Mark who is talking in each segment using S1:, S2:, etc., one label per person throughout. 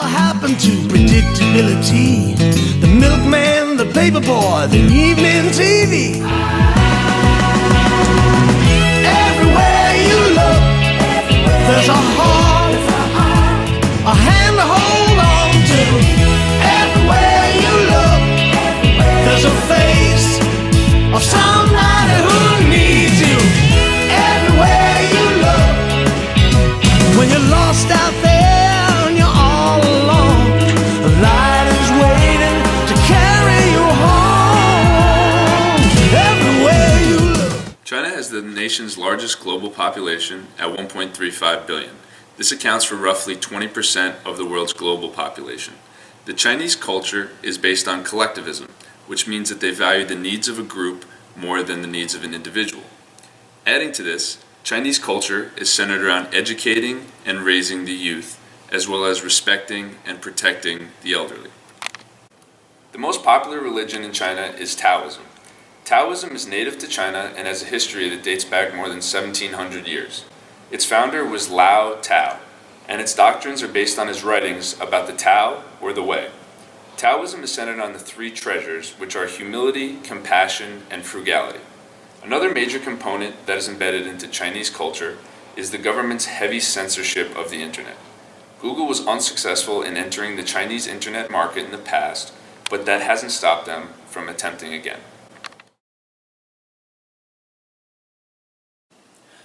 S1: happened to predictability? The milkman, the paperboy, the evening TV. Everywhere you look, there's a heart, a hand to hold on to. Everywhere you look, there's a face of somebody who needs you. Everywhere you look, when you're lost out there and you're all alone, a light is waiting to carry you home. Everywhere you look.
S2: China has the nation's largest global population at 1.35 billion. This accounts for roughly 20% of the world's global population. The Chinese culture is based on collectivism, which means that they value the needs of a group more than the needs of an individual. Adding to this, Chinese culture is centered around educating and raising the youth, as well as respecting and protecting the elderly. The most popular religion in China is Taoism. Taoism is native to China and has a history that dates back more than 1700 years. Its founder was Lao Tao, and its doctrines are based on his writings about the Tao or the Way. Taoism is centered on the three treasures, which are humility, compassion, and frugality. Another major component that is embedded into Chinese culture is the government's heavy censorship of the internet. Google was unsuccessful in entering the Chinese internet market in the past, but that hasn't stopped them from attempting again.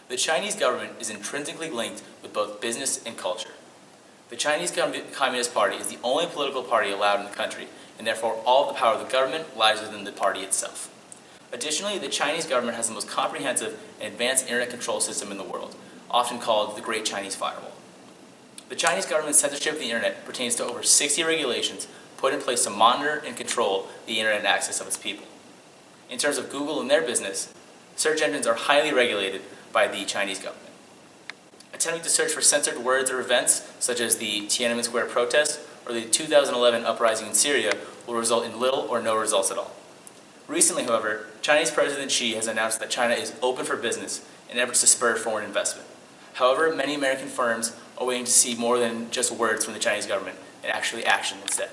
S3: The Chinese government is intrinsically linked with both business and culture. The Chinese Communist Party is the only political party allowed in the country, and therefore all of the power of the government lies within the party itself. Additionally, the Chinese government has the most comprehensive and advanced internet control system in the world, often called the Great Chinese Firewall. The Chinese government's censorship of the internet pertains to over 60 regulations put in place to monitor and control the internet access of its people. In terms of Google and their business, search engines are highly regulated by the Chinese government. Attempting to search for censored words or events, such as the Tiananmen Square protests or the 2011 uprising in Syria, will result in little or no results at all. Recently, however, Chinese President Xi has announced that China is open for business in efforts to spur foreign investment. However, many American firms are waiting to see more than just words from the Chinese government and actually action instead.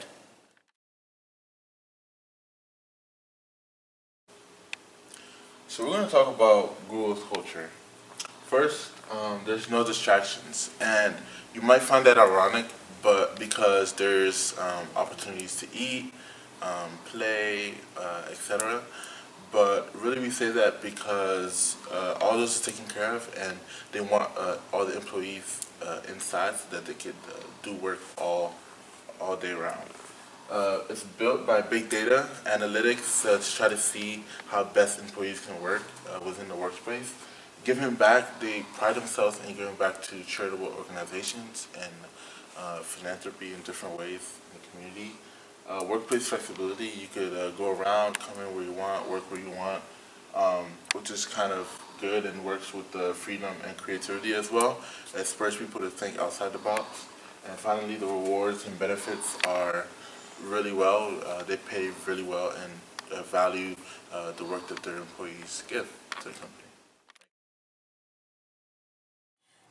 S4: So we're going to talk about Google's culture. First, there's no distractions, and you might find that ironic, but because there's opportunities to eat, play, etc. But really we say that because all this is taken care of, and they want all the employees inside so that they could do work all day round. It's built by big data analytics to try to see how best employees can work within the workspace. Giving back, they pride themselves in giving back to charitable organizations and philanthropy in different ways in the community. Workplace flexibility, you could go around, come in where you want, work where you want, which is kind of good and works with the freedom and creativity as well. It spurs people to think outside the box. And finally, the rewards and benefits are really well. They pay really well and value the work that their employees give to the company.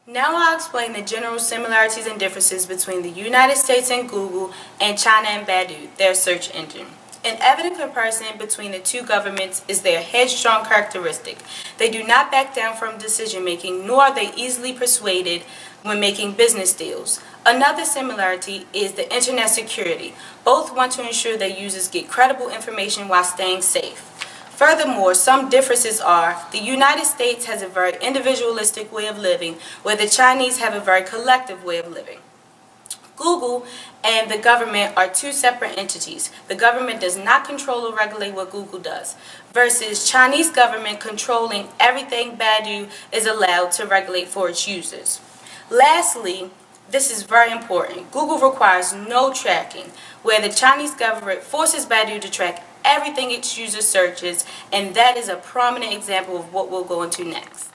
S5: Now I'll explain the general similarities and differences between the United States and Google and China and Baidu, their search engine. An evident comparison between the two governments is their headstrong characteristic. They do not back down from decision making, nor are they easily persuaded when making business deals. Another similarity is the internet security. Both want to ensure their users get credible information while staying safe. Furthermore, some differences are the United States has a very individualistic way of living, where the Chinese have a very collective way of living. Google and the government are two separate entities. The government does not control or regulate what Google does, versus Chinese government controlling everything Baidu is allowed to regulate for its users. Lastly, this is very important. Google requires no tracking, where the Chinese government forces Baidu to track everything its user searches, and that is a prominent example of what we'll go into next.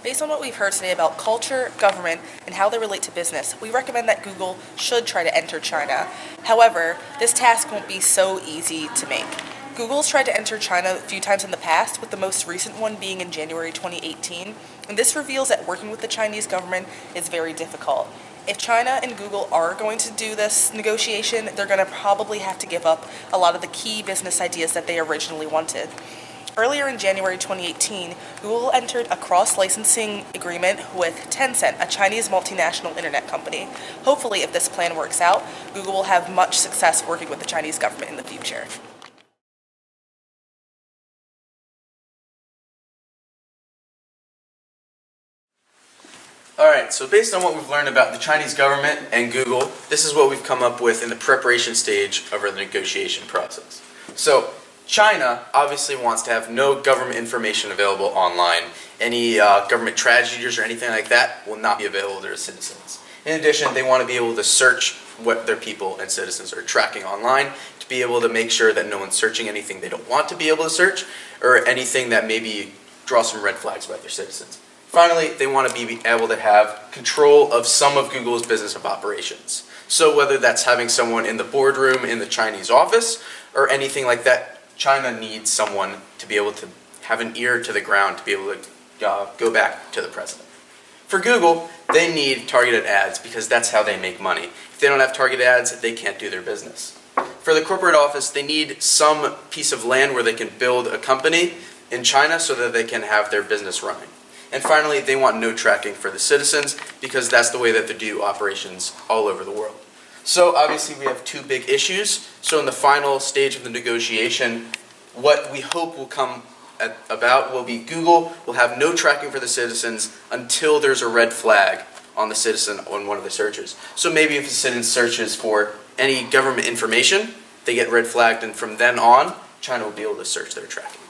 S6: Based on what we've heard today about culture, government, and how they relate to business, we recommend that Google should try to enter China. However, this task won't be so easy to make. Google's tried to enter China a few times in the past, with the most recent one being in January 2018, And this reveals that working with the Chinese government is very difficult. If China and Google are going to do this negotiation, they're going to probably have to give up a lot of the key business ideas that they originally wanted. Earlier in January 2018, Google entered a cross-licensing agreement with Tencent, a Chinese multinational internet company. Hopefully, if this plan works out, Google will have much success working with the Chinese government in the future.
S7: Alright, so based on what we've learned about the Chinese government and Google, this is what we've come up with in the preparation stage of our negotiation process. So, China obviously wants to have no government information available online. Any government tragedies or anything like that will not be available to their citizens. In addition, they want to be able to search what their people and citizens are tracking online to be able to make sure that no one's searching anything they don't want to be able to search or anything that maybe draws some red flags about their citizens. Finally, they want to be able to have control of some of Google's business of operations. So whether that's having someone in the boardroom in the Chinese office or anything like that, China needs someone to be able to have an ear to the ground to be able to go back to the president. For Google, they need targeted ads because that's how they make money. If they don't have targeted ads, they can't do their business. For the corporate office, they need some piece of land where they can build a company in China so that they can have their business running. And finally, they want no tracking for the citizens because that's the way that they do operations all over the world. So obviously we have two big issues. So in the final stage of the negotiation, what we hope will come about will be Google will have no tracking for the citizens until there's a red flag on the citizen on one of the searches. So maybe if a citizen searches for any government information, they get red flagged, and from then on, China will be able to search their tracking.